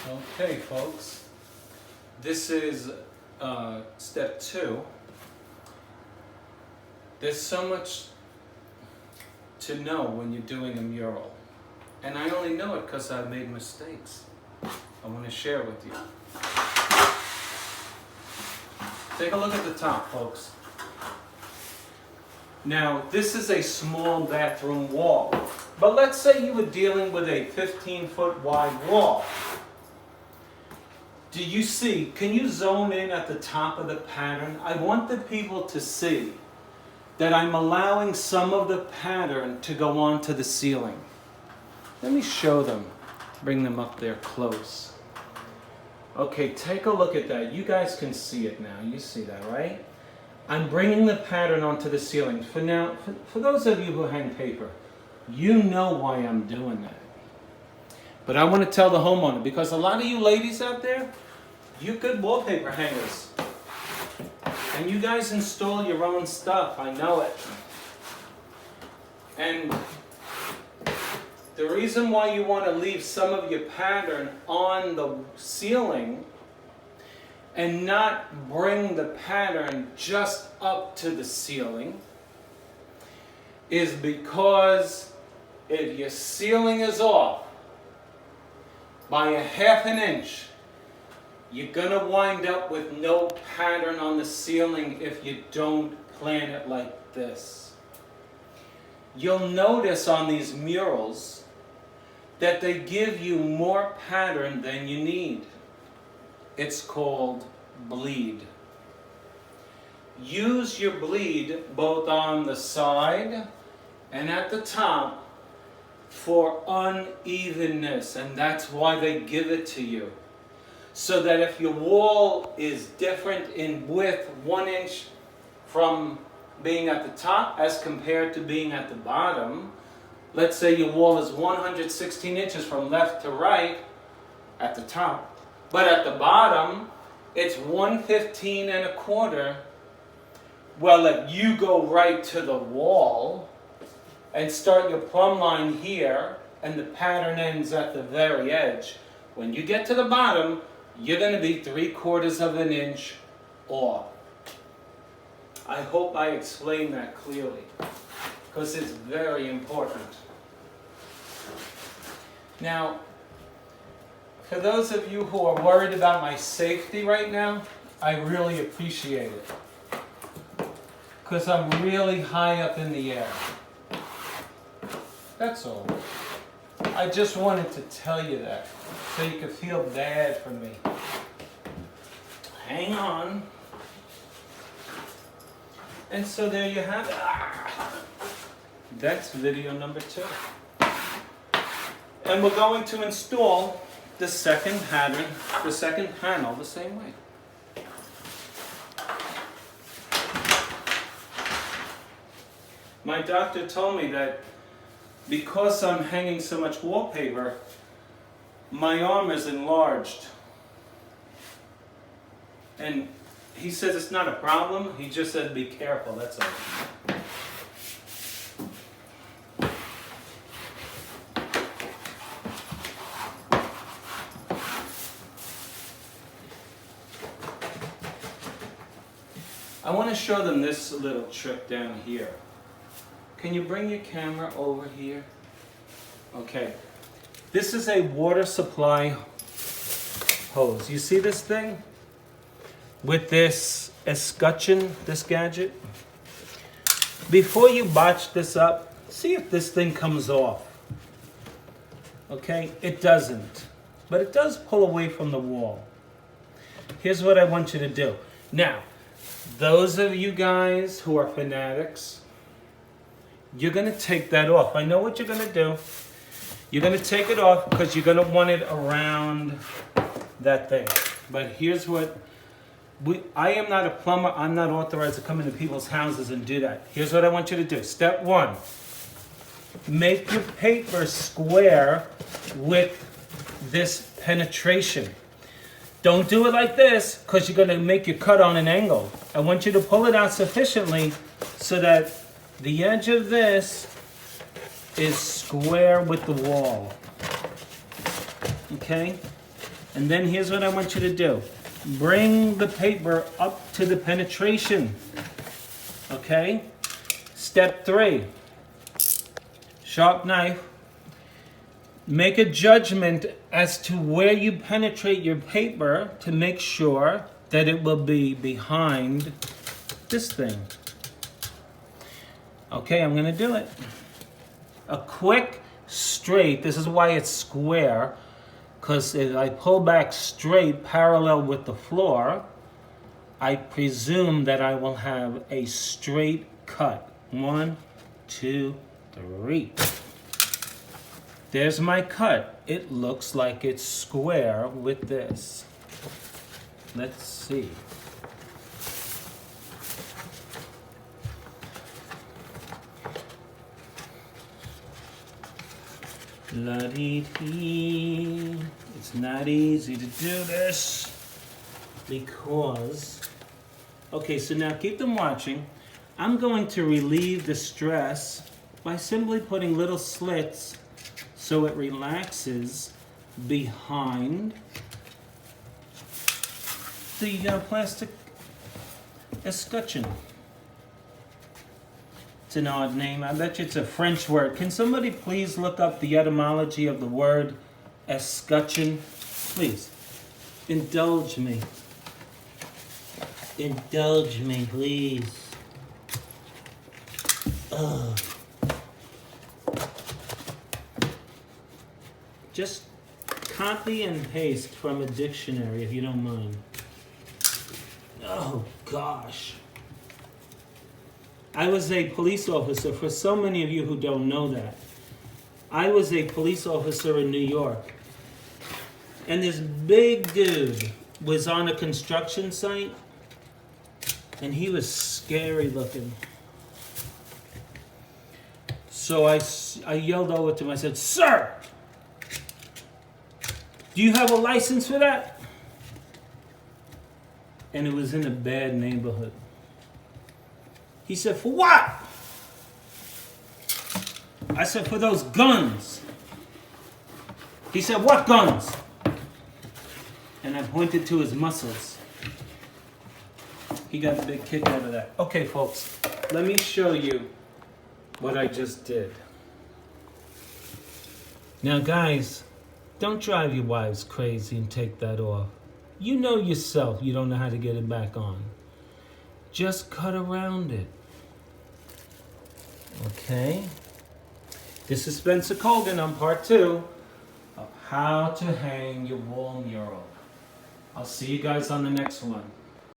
Okay, folks, this is step 2. There's so much to know when you're doing a mural, and I only know it because I've made mistakes. I want to share with you. Take a look at the top, folks. Now, this is a small bathroom wall, but let's say you were dealing with a 15-foot wide wall. Do you see, can you zone in at the top of the pattern? I want the people to see that I'm allowing some of the pattern to go onto the ceiling. Let me show them, bring them up there close. Okay, take a look at that. You guys can see it now. You see that, right? I'm bringing the pattern onto the ceiling. For now, for those of you who hang paper, you know why I'm doing that. But I want to tell the homeowner, because a lot of you ladies out there, you good wallpaper hangers. And you guys install your own stuff, I know it. And the reason why you want to leave some of your pattern on the ceiling and not bring the pattern just up to the ceiling is because if your ceiling is off by a ½ an inch, you're going to wind up with no pattern on the ceiling if you don't plan it like this. You'll notice on these murals that they give you more pattern than you need. It's called bleed. Use your bleed both on the side and at the top for unevenness, and that's why they give it to you. So that if your wall is different in width 1 inch from being at the top as compared to being at the bottom, let's say your wall is 116 inches from left to right at the top, but at the bottom it's 115 1/4. Well, if you go right to the wall and start your plumb line here and the pattern ends at the very edge, when you get to the bottom, you're going to be 3/4 of an inch off. I hope I explained that clearly, because it's very important. Now, for those of you who are worried about my safety right now, I really appreciate it, because I'm really high up in the air. That's all. I just wanted to tell you that, so you could feel bad for me. Hang on. And so there you have it. That's video number 2. And we're going to install the second pattern, the second panel, the same way. My doctor told me that because I'm hanging so much wallpaper, my arm is enlarged. And he says it's not a problem. He just said be careful, that's all. I want to show them this little trick down here. Can you bring your camera over here? Okay. This is a water supply hose. You see this thing? With this escutcheon, this gadget. Before you botch this up, see if this thing comes off. Okay? It doesn't. But it does pull away from the wall. Here's what I want you to do. Now, those of you guys who are fanatics, you're going to take that off. I know what you're going to do. You're going to take it off because you're going to want it around that thing. But here's what, I am not a plumber. I'm not authorized to come into people's houses and do that. Here's what I want you to do. Step 1, make your paper square with this penetration. Don't do it like this because you're going to make your cut on an angle. I want you to pull it out sufficiently so that the edge of this is square with the wall. Okay? And then here's what I want you to do. Bring the paper up to the penetration. Okay? Step 3. Sharp knife. Make a judgment as to where you penetrate your paper to make sure that it will be behind this thing. Okay, I'm gonna do it. A quick, straight, this is why it's square, because if I pull back straight parallel with the floor, I presume that I will have a straight cut. 1, 2, 3. There's my cut. It looks like it's square with this. Let's see. La-dee-dee. It's not easy to do this because... Okay, so now keep them watching. I'm going to relieve the stress by simply putting little slits so it relaxes behind the plastic escutcheon. It's an odd name. I bet you it's a French word. Can somebody please look up the etymology of the word escutcheon? Please. Indulge me. Indulge me, please. Ugh. Just copy and paste from a dictionary if you don't mind. Oh gosh. I was a police officer. For so many of you who don't know that, I was a police officer in New York. And this big dude was on a construction site, and he was scary looking. So I yelled over to him. I said, "Sir, do you have a license for that?" And it was in a bad neighborhood. He said, "For what?" I said, "For those guns." He said, "What guns?" And I pointed to his muscles. He got a big kick out of that. Okay, folks, let me show you what I just did. Now, guys, don't drive your wives crazy and take that off. You know yourself you don't know how to get it back on. Just cut around it. Okay? This is Spencer Colgan on part 2 of how to hang your wall mural. I'll see you guys on the next one.